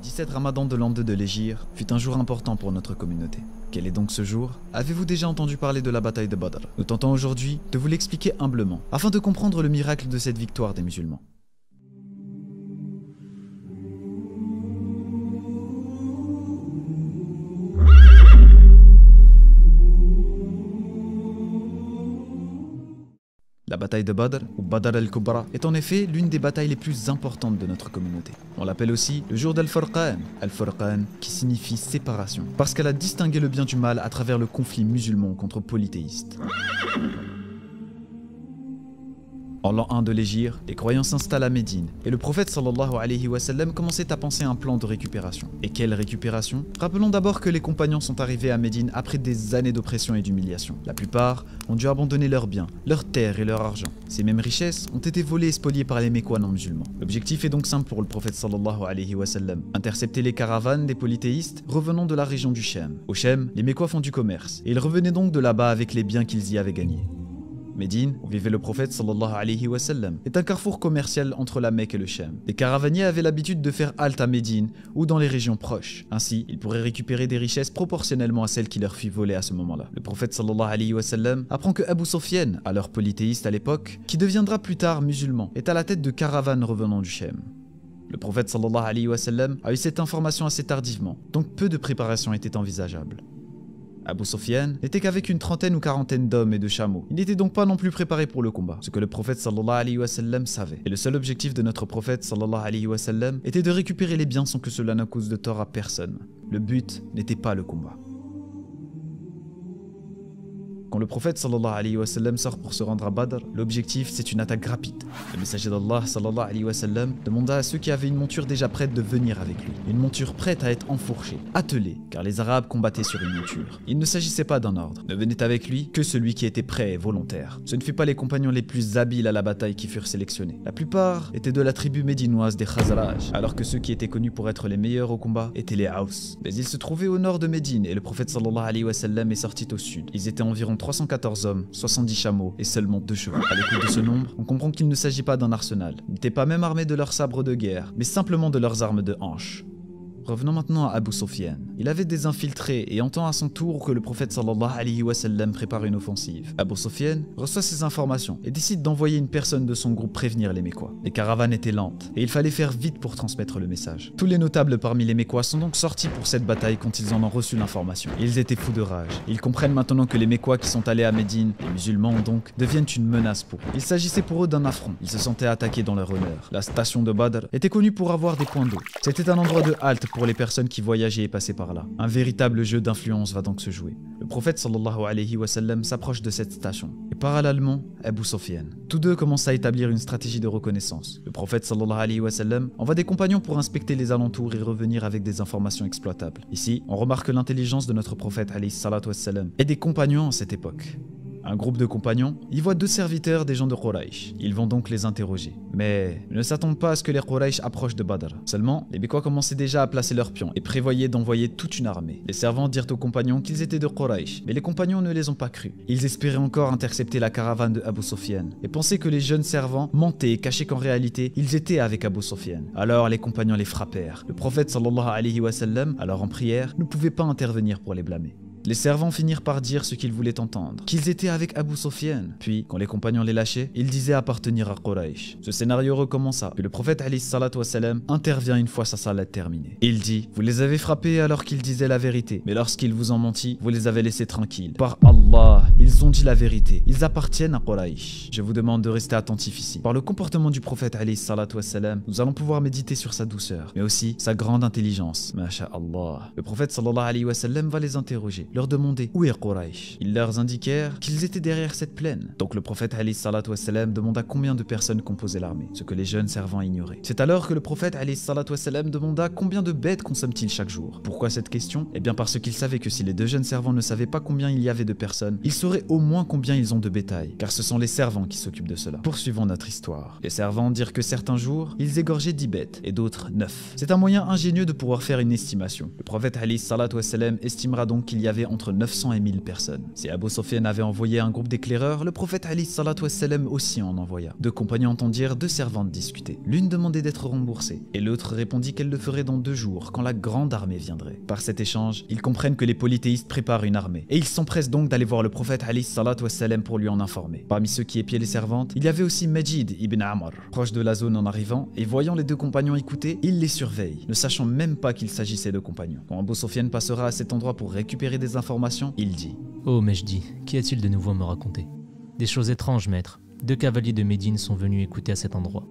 17 Ramadan de l'an 2 de l'Hégire fut un jour important pour notre communauté. Quel est donc ce jour? Avez-vous déjà entendu parler de la bataille de Badr? Nous tentons aujourd'hui de vous l'expliquer humblement, afin de comprendre le miracle de cette victoire des musulmans. La bataille de Badr, ou Badr al-Kubra, est en effet l'une des batailles les plus importantes de notre communauté. On l'appelle aussi le jour d'Al-Furqan, Al-Furqan qui signifie séparation, parce qu'elle a distingué le bien du mal à travers le conflit musulman contre polythéistes. En l'an 1 de l'Hégire, les croyants s'installent à Médine et le prophète sallallahu alayhi wa sallam commençait à penser à un plan de récupération. Et quelle récupération? Rappelons d'abord que les compagnons sont arrivés à Médine après des années d'oppression et d'humiliation. La plupart ont dû abandonner leurs biens, leurs terres et leur argent. Ces mêmes richesses ont été volées et spoliées par les Mécois non musulmans. L'objectif est donc simple pour le prophète sallallahu alayhi wa sallam: intercepter les caravanes des polythéistes revenant de la région du Chem. Au Chem, les Mécois font du commerce et ils revenaient donc de là-bas avec les biens qu'ils y avaient gagnés. Médine, où vivait le prophète sallallahu alayhi wa sallam, est un carrefour commercial entre la Mecque et le Chem. Les caravaniers avaient l'habitude de faire halte à Médine ou dans les régions proches. Ainsi, ils pourraient récupérer des richesses proportionnellement à celles qui leur furent volées à ce moment-là. Le prophète sallallahu alayhi wa sallam apprend que Abu Sufyan, alors polythéiste à l'époque, qui deviendra plus tard musulman, est à la tête de caravanes revenant du Chem. Le prophète sallallahu alayhi wa sallam a eu cette information assez tardivement, donc peu de préparation était envisageable. Abu Sufyan n'était qu'avec une trentaine ou quarantaine d'hommes et de chameaux. Il n'était donc pas non plus préparé pour le combat, ce que le prophète sallallahu alayhi wa sallam savait. Et le seul objectif de notre prophète sallallahu alayhi wa sallam était de récupérer les biens sans que cela ne cause de tort à personne. Le but n'était pas le combat. Quand le prophète sallallahu alayhi wa sallam sort pour se rendre à Badr, l'objectif c'est une attaque rapide. Le messager d'Allah sallallahu alayhi wa sallam demanda à ceux qui avaient une monture déjà prête de venir avec lui. Une monture prête à être enfourchée, attelée, car les Arabes combattaient sur une monture. Il ne s'agissait pas d'un ordre. Ne venait avec lui que celui qui était prêt et volontaire. Ce ne fut pas les compagnons les plus habiles à la bataille qui furent sélectionnés. La plupart étaient de la tribu médinoise des Khazraj, alors que ceux qui étaient connus pour être les meilleurs au combat étaient les Haus. Mais ils se trouvaient au nord de Médine et le prophète sallallahu alayhi wa sallam est sorti au sud. Ils étaient environ 314 hommes, 70 chameaux et seulement 2 chevaux. À l'écoute de ce nombre, on comprend qu'il ne s'agit pas d'un arsenal. Ils n'étaient pas même armés de leurs sabres de guerre, mais simplement de leurs armes de hanche. Revenons maintenant à Abu Sufyan. Il avait des infiltrés et entend à son tour que le prophète sallallahu alayhi wa sallam prépare une offensive. Abu Sufyan reçoit ces informations et décide d'envoyer une personne de son groupe prévenir les Mécois. Les caravanes étaient lentes et il fallait faire vite pour transmettre le message. Tous les notables parmi les Mécois sont donc sortis pour cette bataille quand ils en ont reçu l'information. Ils étaient fous de rage. Ils comprennent maintenant que les Mécois qui sont allés à Médine, les musulmans donc, deviennent une menace pour eux. Il s'agissait pour eux d'un affront. Ils se sentaient attaqués dans leur honneur. La station de Badr était connue pour avoir des points d'eau. C'était un endroit de halte pour les personnes qui voyageaient et passaient par là. Un véritable jeu d'influence va donc se jouer. Le prophète sallallahu alayhi wa sallam s'approche de cette station et parallèlement Abu Sufyan. Tous deux commencent à établir une stratégie de reconnaissance. Le prophète sallallahu alayhi wa sallam envoie des compagnons pour inspecter les alentours et revenir avec des informations exploitables. Ici, on remarque l'intelligence de notre prophète alayhi salatu wa sallam et des compagnons à cette époque. Un groupe de compagnons y voit 2 serviteurs des gens de Quraysh. Ils vont donc les interroger. Mais ils ne s'attendent pas à ce que les Quraysh approchent de Badr. Seulement, les Mécois commençaient déjà à placer leurs pions et prévoyaient d'envoyer toute une armée. Les servants dirent aux compagnons qu'ils étaient de Quraysh, mais les compagnons ne les ont pas crus. Ils espéraient encore intercepter la caravane de Abu Sufyan et pensaient que les jeunes servants mentaient et cachaient qu'en réalité, ils étaient avec Abu Sufyan. Alors les compagnons les frappèrent. Le prophète sallallahu alayhi wa sallam, alors en prière, ne pouvait pas intervenir pour les blâmer. Les servants finirent par dire ce qu'ils voulaient entendre, qu'ils étaient avec Abu Sufyan. Puis, quand les compagnons les lâchaient, ils disaient appartenir à Quraysh. Ce scénario recommença, puis le prophète alayhi salatu wa salam intervient une fois sa salat terminée. Il dit: vous les avez frappés alors qu'ils disaient la vérité, mais lorsqu'ils vous ont menti, vous les avez laissés tranquilles. Par Allah, ils ont dit la vérité, ils appartiennent à Quraysh. Je vous demande de rester attentif ici. Par le comportement du prophète alayhi salatu wa salam, nous allons pouvoir méditer sur sa douceur, mais aussi sa grande intelligence. Masha'Allah. Le prophète sallallahu alayhi wa sallam va les interroger, leur demander où est Quraysh. Ils leur indiquèrent qu'ils étaient derrière cette plaine. Donc le prophète alayhi salatu wa salam demanda combien de personnes composaient l'armée, ce que les jeunes servants ignoraient. C'est alors que le prophète alayhi salatu wa salam demanda combien de bêtes consomment-ils chaque jour. Pourquoi cette question? Eh bien parce qu'il savait que si les 2 jeunes servants ne savaient pas combien il y avait de personnes, ils sauraient au moins combien ils ont de bétail, car ce sont les servants qui s'occupent de cela. Poursuivons notre histoire. Les servants dirent que certains jours, ils égorgeaient 10 bêtes et d'autres 9. C'est un moyen ingénieux de pouvoir faire une estimation. Le prophète alayhi salatu wa salam estimera donc qu'il y avait avait entre 900 et 1000 personnes. Si Abu Sufyan avait envoyé un groupe d'éclaireurs, le prophète alayhi salatu wassalam aussi en envoya. Deux compagnons entendirent deux servantes discuter. L'une demandait d'être remboursée et l'autre répondit qu'elle le ferait dans 2 jours quand la grande armée viendrait. Par cet échange, ils comprennent que les polythéistes préparent une armée et ils s'empressent donc d'aller voir le prophète alayhi salatu wassalam pour lui en informer. Parmi ceux qui épiaient les servantes, il y avait aussi Majid ibn Amr, proche de la zone en arrivant, et voyant les deux compagnons écouter, il les surveille, ne sachant même pas qu'il s'agissait de compagnons. Quand Abu Sufyan passera à cet endroit pour récupérer des informations, il dit: Oh Mejdi, qu'y a-t-il de nouveau à me raconter? Des choses étranges, maître. 2 cavaliers de Médine sont venus écouter à cet endroit.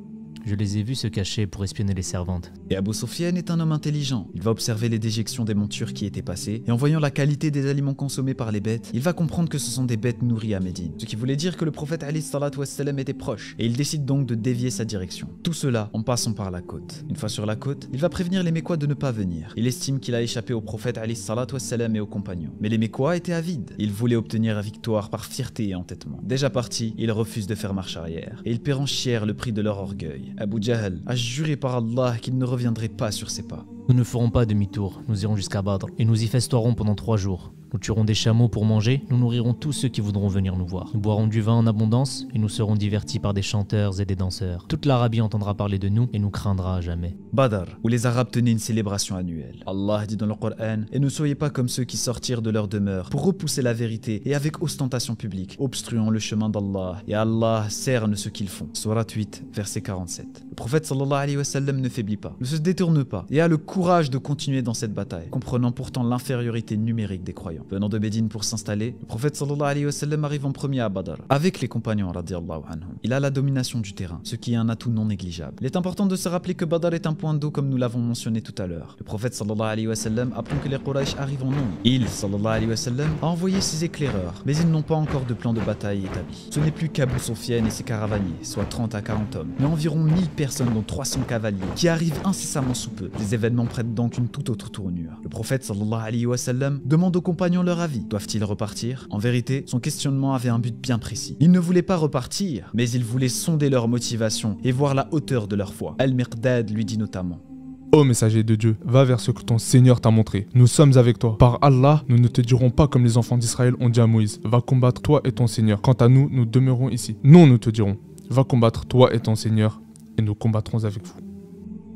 Je les ai vus se cacher pour espionner les servantes. Et Abu Sufyan est un homme intelligent. Il va observer les déjections des montures qui étaient passées, et en voyant la qualité des aliments consommés par les bêtes, il va comprendre que ce sont des bêtes nourries à Médine. Ce qui voulait dire que le prophète alayhi salatu wassalam était proche, et il décide donc de dévier sa direction. Tout cela en passant par la côte. Une fois sur la côte, il va prévenir les Mécois de ne pas venir. Il estime qu'il a échappé au prophète alayhi salatu wassalam et aux compagnons. Mais les Mécois étaient avides. Ils voulaient obtenir la victoire par fierté et entêtement. Déjà partis, ils refusent de faire marche arrière, et ils paieront cher le prix de leur orgueil. Abu Jahl a juré par Allah qu'il ne reviendrait pas sur ses pas. Nous ne ferons pas demi-tour, nous irons jusqu'à Badr, et nous y festoierons pendant 3 jours. Nous tuerons des chameaux pour manger, nous nourrirons tous ceux qui voudront venir nous voir. Nous boirons du vin en abondance, et nous serons divertis par des chanteurs et des danseurs. Toute l'Arabie entendra parler de nous, et nous craindra à jamais. Badr, où les Arabes tenaient une célébration annuelle. Allah dit dans le Coran: et ne soyez pas comme ceux qui sortirent de leur demeure pour repousser la vérité et avec ostentation publique, obstruant le chemin d'Allah, et Allah cerne ce qu'ils font. Sourate 8, verset 47. Le prophète sallallahu alayhi wa sallam ne faiblit pas, ne se détourne pas, et a le courage de continuer dans cette bataille, comprenant pourtant l'infériorité numérique des croyants. Venant de Médine pour s'installer, le prophète sallallahu alayhi wa sallam arrive en premier à Badr, avec les compagnons radiyallahu anhum. Il a la domination du terrain, ce qui est un atout non négligeable. Il est important de se rappeler que Badr est un point d'eau comme nous l'avons mentionné tout à l'heure. Le prophète sallallahu alayhi wa sallam apprend que les Quraysh arrivent en nombre. Il, sallallahu alayhi wa sallam, a envoyé ses éclaireurs, mais ils n'ont pas encore de plan de bataille établi. Ce n'est plus qu'Abu Sufyan et ses caravaniers, soit 30 à 40 hommes, mais environ 1000 personnes dont 300 cavaliers, qui arrivent incessamment sous peu. Les événements prennent donc une toute autre tournure. Le prophète sallallahu alayhi wa sallam demande aux compagnons leur avis. Doivent-ils repartir? En vérité, son questionnement avait un but bien précis. Il ne voulait pas repartir, mais il voulait sonder leur motivation et voir la hauteur de leur foi. Al-Miqdad lui dit notamment: Ô messager de Dieu, va vers ce que ton Seigneur t'a montré. Nous sommes avec toi. Par Allah, nous ne te dirons pas comme les enfants d'Israël ont dit à Moïse: va combattre toi et ton Seigneur. Quant à nous, nous demeurons ici. Non, nous te dirons: va combattre toi et ton Seigneur, et nous combattrons avec vous.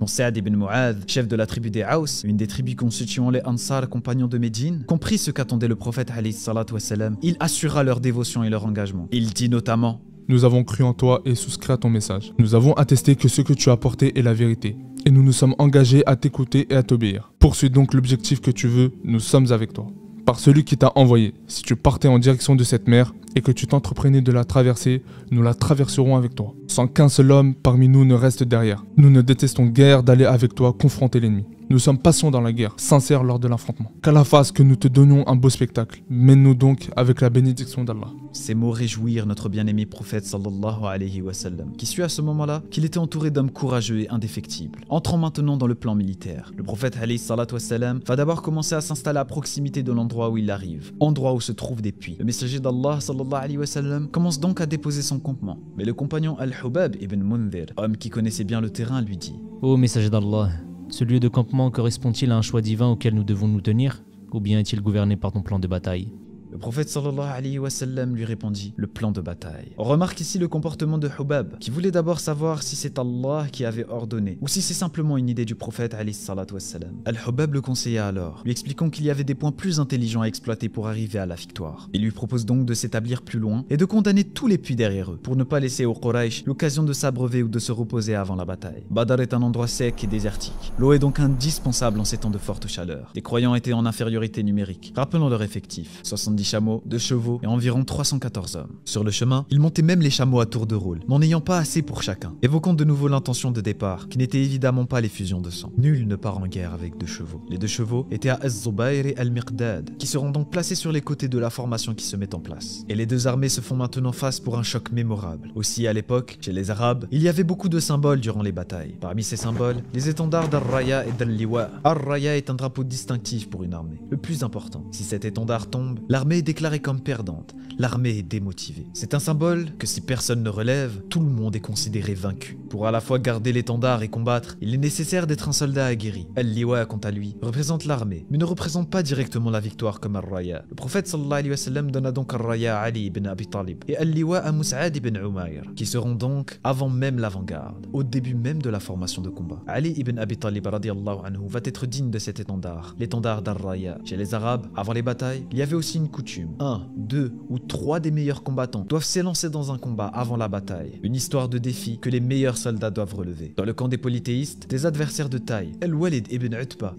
Saad ibn Mu'adh, chef de la tribu des Aws, une des tribus constituant les Ansar, compagnons de Médine, comprit ce qu'attendait le prophète alayhi salatu wassalam. Il assura leur dévotion et leur engagement. Il dit notamment: nous avons cru en toi et souscrit à ton message. Nous avons attesté que ce que tu as apporté est la vérité. Et nous nous sommes engagés à t'écouter et à t'obéir. Poursuis donc l'objectif que tu veux, nous sommes avec toi. Par celui qui t'a envoyé, si tu partais en direction de cette mer et que tu t'entreprenais de la traverser, nous la traverserons avec toi, sans qu'un seul homme parmi nous ne reste derrière. Nous ne détestons guère d'aller avec toi confronter l'ennemi. Nous sommes patients dans la guerre, sincères lors de l'affrontement. Qu'Allah fasse que nous te donnions un beau spectacle. Mène-nous donc avec la bénédiction d'Allah. Ces mots réjouirent notre bien-aimé prophète sallallahu alayhi wa sallam, qui sut à ce moment-là qu'il était entouré d'hommes courageux et indéfectibles. Entrant maintenant dans le plan militaire, le prophète alayhi salatu wa sallam va d'abord commencer à s'installer à proximité de l'endroit où il arrive, endroit où se trouvent des puits. Le messager d'Allah sallallahu alayhi wa sallam commence donc à déposer son campement. Mais le compagnon Al-Hubab ibn Mundhir, homme qui connaissait bien le terrain, lui dit: Ô messager d'Allah, ce lieu de campement correspond-il à un choix divin auquel nous devons nous tenir, ou bien est-il gouverné par ton plan de bataille? Le prophète sallallahu alayhi wa sallam lui répondit: le plan de bataille. On remarque ici le comportement de Hubab, qui voulait d'abord savoir si c'est Allah qui avait ordonné, ou si c'est simplement une idée du prophète alayhi salatu wa sallam. Al-Hubab le conseilla alors, lui expliquant qu'il y avait des points plus intelligents à exploiter pour arriver à la victoire. Il lui propose donc de s'établir plus loin et de condamner tous les puits derrière eux, pour ne pas laisser aux Quraysh l'occasion de s'abreuver ou de se reposer avant la bataille. Badr est un endroit sec et désertique. L'eau est donc indispensable en ces temps de forte chaleur. Les croyants étaient en infériorité numérique. Rappelons leur effectif: 70 chameaux, 2 chevaux et environ 314 hommes. Sur le chemin, ils montaient même les chameaux à tour de rôle, n'en ayant pas assez pour chacun, évoquant de nouveau l'intention de départ, qui n'était évidemment pas l'effusion de sang. Nul ne part en guerre avec 2 chevaux. Les 2 chevaux étaient à Az-Zubayr et Al-Miqdad, qui seront donc placés sur les côtés de la formation qui se met en place. Et les 2 armées se font maintenant face pour un choc mémorable. Aussi à l'époque, chez les Arabes, il y avait beaucoup de symboles durant les batailles. Parmi ces symboles, les étendards d'Ar-Raya et d'Al-Liwa. Ar-Raya est un drapeau distinctif pour une armée, le plus important. Si cet étendard tombe, l'armée l'armée est déclarée comme perdante. L'armée est démotivée. C'est un symbole que si personne ne relève, tout le monde est considéré vaincu. Pour à la fois garder l'étendard et combattre, il est nécessaire d'être un soldat aguerri. Al-Liwa, quant à lui, représente l'armée, mais ne représente pas directement la victoire comme Al-Raya. Le prophète sallallahu alayhi wa sallam donna donc Al-Raya à Ali ibn Abi Talib et Al-Liwa à Mus'ad ibn Umayr, qui seront donc avant même l'avant-garde, au début même de la formation de combat. Ali ibn Abi Talib radiallahu anhu va être digne de cet étendard, l'étendard d'Al-Raya. Chez les Arabes, avant les batailles, il y avait aussi une coutume. 1, 2 ou 3 des meilleurs combattants doivent s'élancer dans un combat avant la bataille. Une histoire de défi que les meilleurs soldats doivent relever. Dans le camp des polythéistes, des adversaires de taille, Al-Walid ibn Utba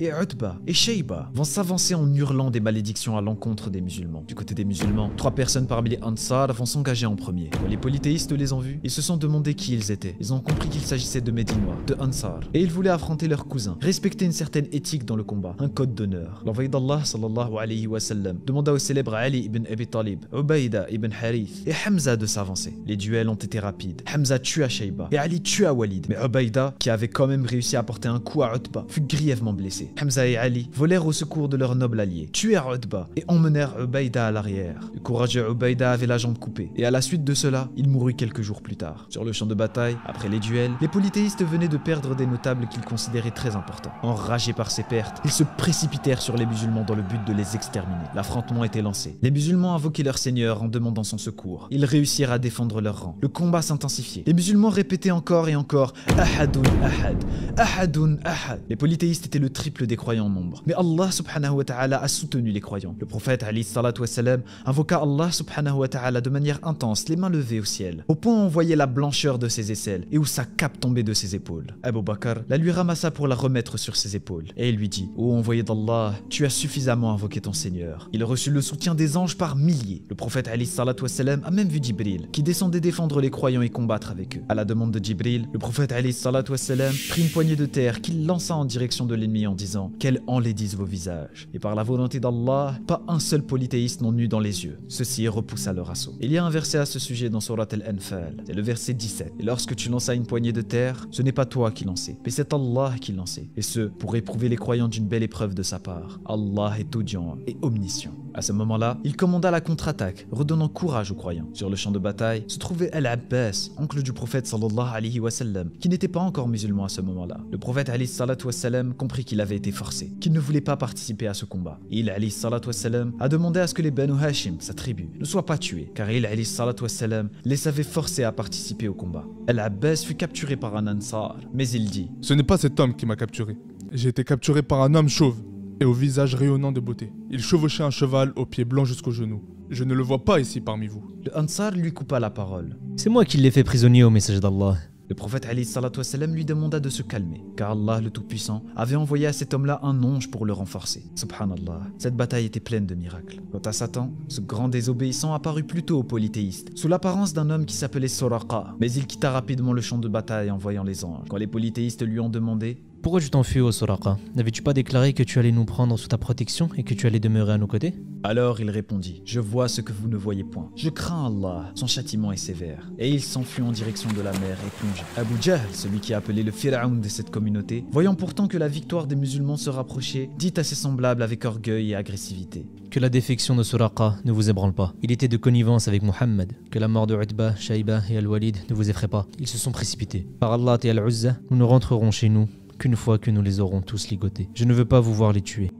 et Shayba vont s'avancer en hurlant des malédictions à l'encontre des musulmans. Du côté des musulmans, 3 personnes parmi les Ansar vont s'engager en premier. Quand les polythéistes les ont vus, ils se sont demandé qui ils étaient. Ils ont compris qu'il s'agissait de Médinois, de Ansar, et ils voulaient affronter leurs cousins, respecter une certaine éthique dans le combat, un code d'honneur. L'envoyé d'Allah sallallahu alayhi wa sallam demanda au célèbre Ali ibn Abi Talib, Ubayda ibn Harith et Hamza de s'avancer. Les duels ont été rapides. Hamza tua Shayba et Ali tua Walid, mais Ubayda, qui avait quand même réussi à porter un coup à Utba, fut grièvement blessé. Hamza et Ali volèrent au secours de leur noble allié, tuèrent Utba et emmenèrent Ubayda à l'arrière. Le courageux Ubayda avait la jambe coupée et à la suite de cela, il mourut quelques jours plus tard. Sur le champ de bataille, après les duels, les polythéistes venaient de perdre des notables qu'ils considéraient très importants. Enragés par ces pertes, ils se précipitèrent sur les musulmans dans le but de les exterminer. L'affrontement était lancé. Les musulmans invoquaient leur seigneur en demandant son secours. Ils réussirent à défendre leur rang. Le combat s'intensifiait. Les musulmans répétaient encore et encore Ahadun Ahad, Ahadun Ahad. Les polythéistes étaient le triple des croyants en nombre. Mais Allah subhanahu wa ta'ala a soutenu les croyants. Le prophète alayhi salatu wassalam invoqua Allah subhanahu wa ta'ala de manière intense, les mains levées au ciel, au point où on voyait la blancheur de ses aisselles et où sa cape tombait de ses épaules. Abu Bakr la lui ramassa pour la remettre sur ses épaules et il lui dit: Ô envoyé d'Allah, tu as suffisamment invoqué ton Seigneur. Il reçut le soutien des anges par milliers. Le prophète alayhi salatu wassalam a même vu Jibril qui descendait défendre les croyants et combattre avec eux. À la demande de Jibril, le prophète alayhi salatu wassalam prit une poignée de terre qu'il lança en direction de l'ennemi en disant: qu'elle enlaidisse vos visages. Et par la volonté d'Allah, pas un seul polythéiste n'en eut dans les yeux. Ceux-ci repoussa leur assaut. Il y a un verset à ce sujet dans Surat Al-Anfal, c'est le verset 17. Et lorsque tu lanças une poignée de terre, ce n'est pas toi qui lançais, mais c'est Allah qui lançait. Et ce, pour éprouver les croyants d'une belle épreuve de sa part. Allah est audient et omniscient. À ce moment-là, il commanda la contre-attaque, redonnant courage aux croyants. Sur le champ de bataille se trouvait Al-Abbas, oncle du prophète sallallahu alayhi wa sallam, qui n'était pas encore musulman à ce moment-là. Le prophète alayhi salatu wa sallam comprit qu'il avait été forcé, qu'il ne voulait pas participer à ce combat. Il alayhi salatu wa sallam a demandé à ce que les Banu Hashim, sa tribu, ne soient pas tués, car il alayhi salatu wa sallam les avait forcés à participer au combat. Al-Abbas fut capturé par un Ansar, mais il dit: Ce n'est pas cet homme qui m'a capturé. J'ai été capturé par un homme chauve et au visage rayonnant de beauté. Il chevauchait un cheval aux pieds blancs jusqu'aux genoux. Je ne le vois pas ici parmi vous. Le Ansar lui coupa la parole. C'est moi qui l'ai fait prisonnier au message d'Allah. Le prophète alayhi salatu wassalam lui demanda de se calmer, car Allah le Tout-Puissant avait envoyé à cet homme-là un ange pour le renforcer. Subhanallah, cette bataille était pleine de miracles. Quant à Satan, ce grand désobéissant apparut plutôt aux polythéistes, sous l'apparence d'un homme qui s'appelait Suraqa, mais il quitta rapidement le champ de bataille en voyant les anges. Quand les polythéistes lui ont demandé: Pourquoi tu t'enfuis, ô Suraqa? N'avais-tu pas déclaré que tu allais nous prendre sous ta protection et que tu allais demeurer à nos côtés? Alors il répondit: Je vois ce que vous ne voyez point. Je crains Allah, son châtiment est sévère. Et il s'enfuit en direction de la mer et plongea. Abu Jahl, celui qui est appelé le Pharaon de cette communauté, voyant pourtant que la victoire des musulmans se rapprochait, dit à ses semblables avec orgueil et agressivité: Que la défection de Suraqa ne vous ébranle pas. Il était de connivence avec Muhammad. Que la mort de Utba, Shayba et Al-Walid ne vous effraie pas. Ils se sont précipités. Par Allah et Al-Uzza, nous ne rentrerons chez nous qu'une fois que nous les aurons tous ligotés. Je ne veux pas vous voir les tuer.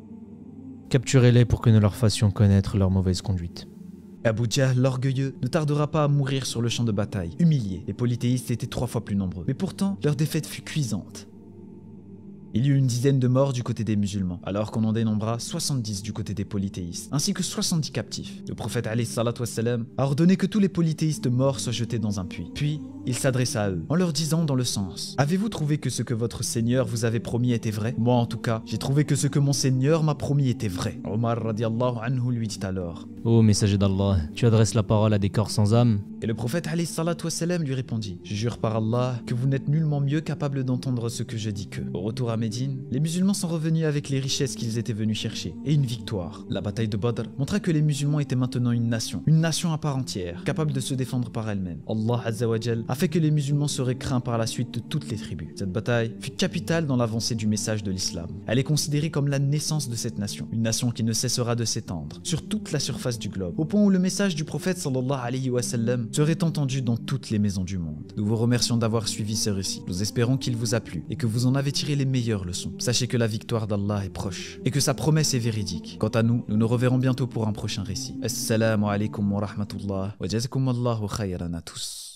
Capturez-les pour que nous leur fassions connaître leur mauvaise conduite. Abu Jahl, l'orgueilleux, ne tardera pas à mourir sur le champ de bataille. Humilié, les polythéistes étaient 3 fois plus nombreux. Mais pourtant, leur défaite fut cuisante. Il y eut une dizaine de morts du côté des musulmans, alors qu'on en dénombra 70 du côté des polythéistes, ainsi que 70 captifs. Le prophète alayhi salatu wassalam a ordonné que tous les polythéistes morts soient jetés dans un puits. Puis, il s'adressa à eux, en leur disant dans le sens: Avez-vous trouvé que ce que votre Seigneur vous avait promis était vrai? Moi en tout cas, j'ai trouvé que ce que mon Seigneur m'a promis était vrai. Omar radiallahu anhu lui dit alors: Ô messager d'Allah, tu adresses la parole à des corps sans âme? Et le prophète alayhi salatu wassalam lui répondit: Je jure par Allah que vous n'êtes nullement mieux capable d'entendre ce que je dis qu'eux. Au retour à Médine, les musulmans sont revenus avec les richesses qu'ils étaient venus chercher et une victoire. La bataille de Badr montra que les musulmans étaient maintenant une nation à part entière, capable de se défendre par elle-même. Allah Azza wa Jal a fait que les musulmans seraient craints par la suite de toutes les tribus. Cette bataille fut capitale dans l'avancée du message de l'islam. Elle est considérée comme la naissance de cette nation, une nation qui ne cessera de s'étendre sur toute la surface du globe, au point où le message du prophète sallallahu alayhi wa sallam serait entendu dans toutes les maisons du monde. Nous vous remercions d'avoir suivi ce récit. Nous espérons qu'il vous a plu et que vous en avez tiré les meilleures leçons. Sachez que la victoire d'Allah est proche et que sa promesse est véridique. Quant à nous, nous nous reverrons bientôt pour un prochain récit. Assalamu alaikum wa rahmatullah wa jazakum Allahu khayran à tous.